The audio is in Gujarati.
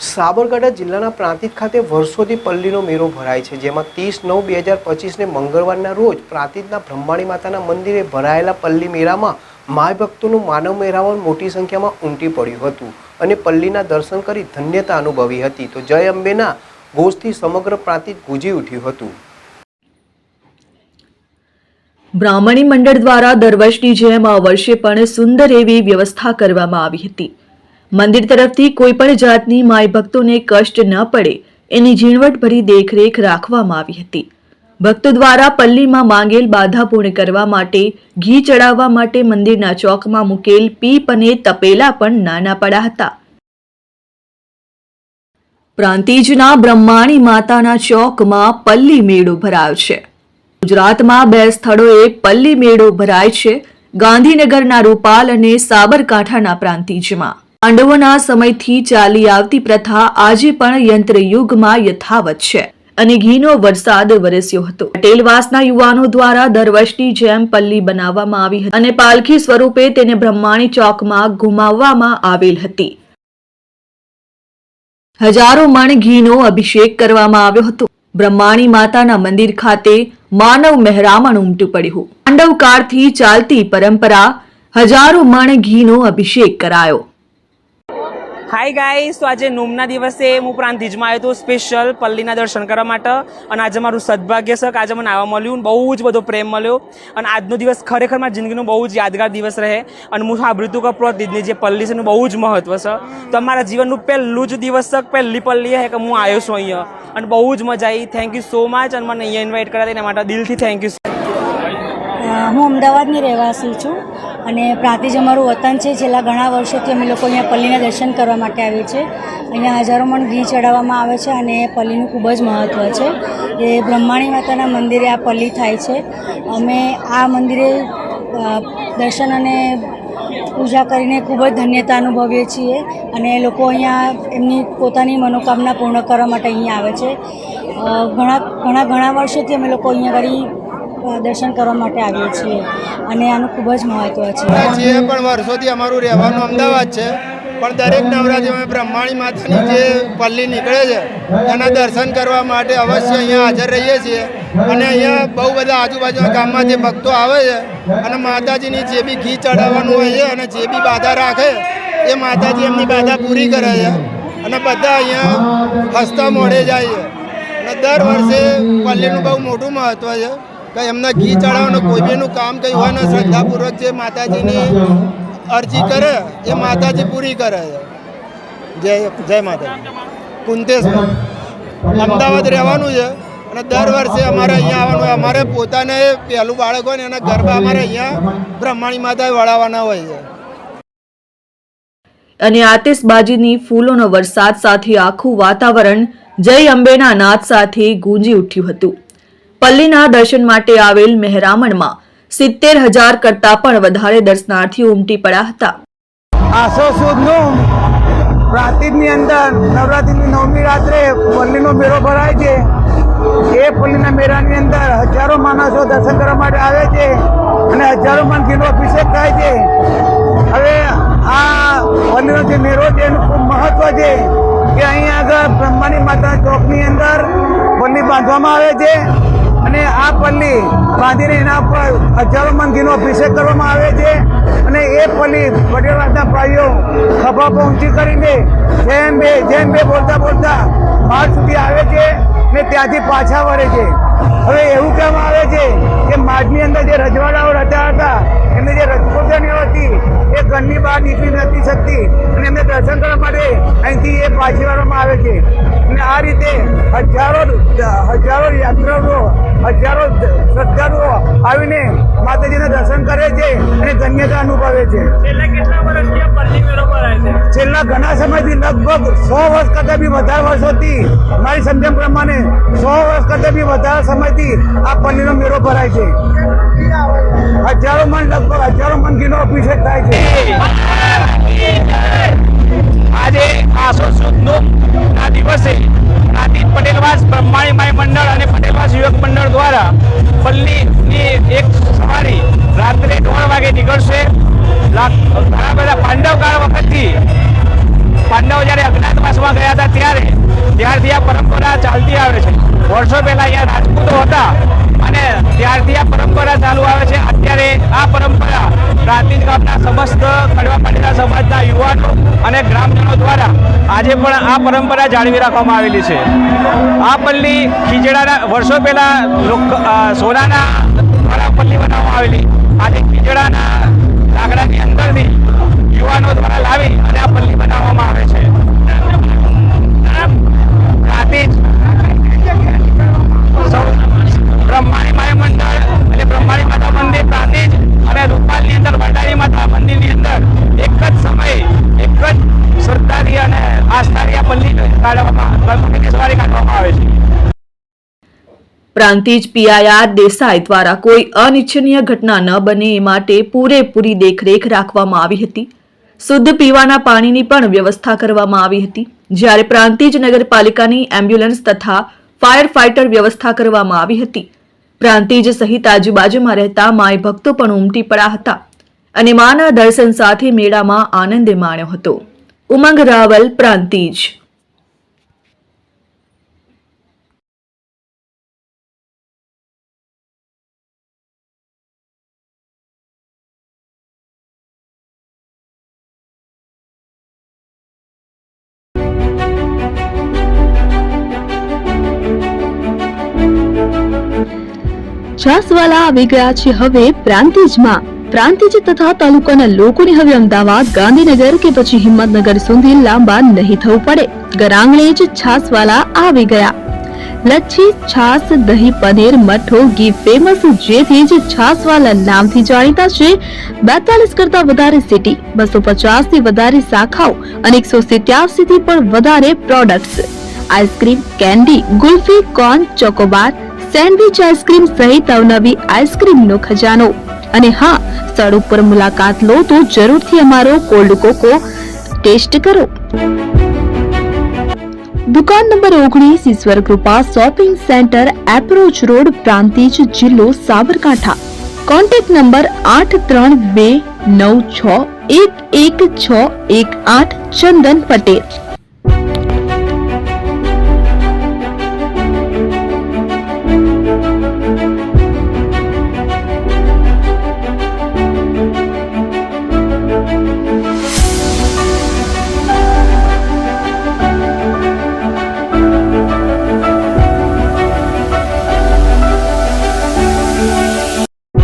સાબરકાંઠા જિલ્લાના પ્રાંતિજ ખાતે વર્ષોથી પલ્લીનો મેળો ભરાય છે, જેમાં 30/9/2025ને મંગળવારના રોજ પ્રાંતિજના બ્રહ્માણી માતાના મંદિરે ભરાયેલા પલ્લી મેળામાં માય ભક્તોનું માનવ મેળાવણ મોટી સંખ્યામાં ઉમટી પડ્યું હતું અને પલ્લીના દર્શન કરી ધન્યતા અનુભવી હતી. તો જય અંબેના ઘોષથી સમગ્ર પ્રાંતિજ ગુંજી ઉઠ્યું હતું. બ્રાહ્મણી મંડળ દ્વારા દર વર્ષની જેમ આ વર્ષે પણ સુંદર એવી વ્યવસ્થા કરવામાં આવી હતી. મંદિર તરફથી કોઈ પણ જાતની માય ભક્તોને કષ્ટ ન પડે એની ઝીણવટભરી દેખરેખ રાખવામાં આવી હતી. ભક્તો દ્વારા પલ્લીમાં માંગેલ બાધા પૂર્ણ કરવા માટે ઘી ચડાવવા માટે મંદિરના ચોકમાં મૂકેલ પીપ અને તપેલા પણ નાના પડ્યા હતા. પ્રાંતિજના બ્રહ્માણી માતાના ચોકમાં પલ્લી મેળો ભરાયો છે. ગુજરાતમાં 2 સ્થળોએ પલ્લી મેળો ભરાય છે, ગાંધીનગરના રૂપાલ અને સાબરકાંઠાના પ્રાંતિજમાં. પાંડવોના સમયથી ચાલી આવતી પ્રથા આજે પણ યંત્રયુગમાં યથાવત છે અને ઘીનો વરસાદ વરસ્યો હતો. પટેલવાસના યુવાનો દ્વારા દર વર્ષની જેમ પલ્લી બનાવવામાં આવી હતી અને પાલખી સ્વરૂપે તેને બ્રહ્માણી ચોકમાં ઘુમાવવામાં આવેલ હતી. હજારો મણ ઘીનો અભિષેક કરવામાં આવ્યો હતો. બ્રહ્માણી માતાના મંદિર ખાતે માનવ મહેરામણ ઉમટી પડ્યું. પાંડવ કાળથી ચાલતી પરંપરા હજારો મણ ઘીનો અભિષેક કરાયો. હાય ગાઈસ, તો આજે નોમના દિવસે હું પ્રાંતિજમાં આવ્યો હતો સ્પેશિયલ પલ્લીના દર્શન કરવા માટે અને આજે મારું સદભાગ્ય છે કે આજે મને આવવા મળ્યું, બહુ જ બધો પ્રેમ મળ્યો અને આજનો દિવસ ખરેખર મારી જિંદગીનો બહુ જ યાદગાર દિવસ રહે અને હું સાંભળ્યું હતું કે પ્રાંતિજની જે પલ્લી છે એનું બહુ જ મહત્વ છે. તો અમારા જીવનનું પહેલું જ દિવસ છે, પહેલી પલ્લી છે કે હું આવ્યો છું અહીંયા અને બહુ જ મજા આવી. થેન્ક યુ સો મચ અને મને અહીંયા ઇન્વાઇટ કર્યા એના માટે દિલથી થેન્ક યુ. હું અમદાવાદની રહેવાસી છું અને પ્રાંતિજ અમારું વતન છે. છેલ્લા ઘણા વર્ષોથી અમે લોકો અહીંયા પલ્લીના દર્શન કરવા માટે આવીએ છીએ. અહીંયા હજારો મણ ઘી ચડાવવામાં આવે છે અને પલ્લીનું ખૂબ જ મહત્ત્વ છે. એ બ્રહ્માણી માતાના મંદિરે આ પલ્લી થાય છે. અમે આ મંદિરે દર્શન અને પૂજા કરીને ખૂબ જ ધન્યતા અનુભવીએ છીએ અને લોકો અહીંયા એમની પોતાની મનોકામના પૂર્ણ કરવા માટે અહીંયા આવે છે. ઘણા વર્ષોથી અમે લોકો અહીંયા આગળ દર્શન કરવા માટે આવીએ છીએ અને આનું ખૂબ જ મહત્વ છે. જે પણ વર્ષોથી અમારું રહેવાનું અમદાવાદ છે, પણ દરેક નવરાત્રિમાં બ્રહ્માણી માતાની જે પલ્લી નીકળે છે એના દર્શન કરવા માટે અવશ્ય અહીંયા હાજર રહીએ છીએ અને અહીંયા બહુ બધા આજુબાજુના ગામમાંથી ભક્તો આવે છે અને માતાજીની જે બી ઘી ચડાવવાનું હોય છે અને જે બી બાધા રાખે એ માતાજી એમની બાધા પૂરી કરે છે અને બધા અહીંયા હસતા મોઢે જાય છે અને દર વર્ષે પલ્લીનું બહુ મોટું મહત્વ છે કે એમના ઘી ચડાવવાનું કોઈ બીનું કામ કંઈ હોય ને શ્રદ્ધાપૂર્વક જે માતાજીની અરજી કરે એ માતાજી પૂરી કરે છે. જય માતાજી. કુંતેશભાઈ, અમદાવાદ રહેવાનું છે અને દર વર્ષે અમારે અહીંયા આવવાનું. અમારે પોતાને પહેલું બાળક હોય ને એના ગરબા અમારે અહીંયા બ્રહ્માણી માતાએ વળાવવાના હોય છે. અને આતિશબાજીની ફૂલોનો વરસાદ સાથે આખું વાતાવરણ જય અંબેના નાદ સાથે ગુંજી ઉઠ્યું હતું. પલ્લીના દર્શન માટે આવેલ મહેરામણમાં 70,000 કરતા પણ વધારે દર્શનાર્થીઓ ઉમટી પડ્યા હતા. આસો સુદનું પ્રાંતિજની અંદર નવરાત્રિની 9મી રાત્રે પલ્લીનો મેળો ભરાય છે. એ પલ્લીના મેળાની અંદર હજારો માણસો દર્શન કરવા માટે આવે છે અને હજારો મણ ઘીનો અભિષેક થાય છે. હવે આ પલ્લીનો જે મેળો છે એનું ખૂબ મહત્વ છે કે અહીંયા આગળ બ્રહ્માણી માતાના ચોકની અંદર પલ્લી બાંધવામાં આવે છે અને આ પલ્લી બાંધીને એના ઉપર હજારો મણ ઘીનો અભિષેક કરવામાં આવે છે અને એ પલ્લી પટેલવાસના ભાઈઓ ખભા પર ઊંચી કરીને જેમ બે બોલતા બહાર સુધી આવે છે ને ત્યાંથી પાછા વળે છે. હવે એવું કહેવામાં આવે છે કે માર્ચની અંદર જે રજવાડાઓ રહેતા હતા એમને જે રજપૂતાણીઓ હતી એ ઘરની બહાર નીકળી નથી શકતી અને એમને દર્શન કરવા માટે અહીંથી એ પાછી વાળવામાં આવે છે અને આ રીતે હજારો યાત્રાળુઓ, હજારો શ્રદ્ધાળુઓ આવીને માતાજીના દર્શન કરે છે અને ધન્યતા અનુભવે છે. છેલ્લા ઘણા સમયથી લગભગ 100 વર્ષ કરતાં બી વધારે વર્ષોથી, મારી સમજણ પ્રમાણે 100 વર્ષ કરતાં બી વધારે સમયથી આ પલ્લીનો મેળો ભરાય છે. લગભગ હજારો મણ ઘીનો અભિષેક થાય છે. આજે આસો સુદનો આ દિવસે પ્રાંતિજ પટેલવાસ બ્રહ્માણી માય મંડળ અને પટેલવાસ યુવક મંડળ દ્વારા પલ્લીની એક સવારી રાત્રે 3 વાગે નીકળશે. ઘણા બધા પાંડવ કાળ વખતથી પાંડવો જ્યારે અજ્ઞાતવાસમાં ગયા હતા ચાલતી આવે છે. વર્ષો પહેલા અહીંયા રાજપૂતો હતા અને ત્યારથી આ પરંપરા ચાલુ આવે છે. અત્યારે આ પરંપરા પ્રાંતિજ ગામના સમસ્ત કડવા પાટીદાર સમાજના યુવાનો અને ગ્રામજનો દ્વારા આજે પણ આ પરંપરા જાળવી રાખવામાં આવેલી છે. આ પલ્લી ખીજડાના વર્ષો પહેલા સોનાના દ્વારા પલ્લી બનાવવામાં આવેલી. આજે ખીજડાના લાકડાની અંદરથી યુવાનો દ્વારા લાવી અને આ પલ્લી બનાવવામાં આવે છે. પ્રાંતિજ બ્રહ્માણી માય મંડળ અને બ્રહ્માણી માતા મંદિર પ્રાંતિજ અને રૂપાલની અંદર વરદાયી માતા મંદિરની અંદર એક જ સમયે એક જ શ્રદ્ધાથી અને આસ્થાથી આ પલ્લી કાઢવામાં આવે છે. પ્રાંતિજ પીઆઈઆર દેસાઈ દ્વારા કોઈ અનિચ્છનીય ઘટના ન બને એ માટે પૂરેપૂરી દેખરેખ રાખવામાં આવી હતી. શુદ્ધ પીવાના પાણીની પણ વ્યવસ્થા કરવામાં આવી હતી. જ્યારે પ્રાંતિજ નગરપાલિકાની એમ્બ્યુલન્સ તથા ફાયર ફાઇટર વ્યવસ્થા કરવામાં આવી હતી. પ્રાંતિજ સહિત આજુબાજુમાં રહેતા માય ભક્તો પણ ઉમટી પડ્યા હતા અને માના દર્શન સાથે મેળામાં આનંદ માણ્યો હતો. ઉમંગ રાવલ, પ્રાંતિજ. છાસવાલા આવી ગયા છે હવે પ્રાંતિજમાં. પ્રાંતિજ તથા તાલુકાના લોકોને હવે અમદાવાદ, ગાંધીનગર કે પછી હિંમતનગર સુધી લાંબા નહીં થવું પડે. ઘરાંગણે જ છાસવાલા આવી ગયા. લચ્છી, છાસ, દહીં, પનીર, મઠો, ઘી ફેમસ, જેથી જ છાસવાલા નામથી જાણીતા છે. 42 કરતા વધારે સિટી, 250 થી વધારે શાખાઓ અને 187 થી પણ વધારે products. Ice cream, candy, kulfi, corn, Chocobar, sandwich ice cream સહિત અવનવી આઈસ્ક્રીમનો ખજાનો. અને હા, સ્થળ ઉપર મુલાકાત લો તો જરૂરથી અમારો કોલ્ડ કોકો ટેસ્ટ કરો. દુકાન number 19, Ishwar Krupa shopping centre, approach road, Prantij, જિલ્લો સાબરકાંઠા. Contact number 8329611618. ચંદન પટેલ.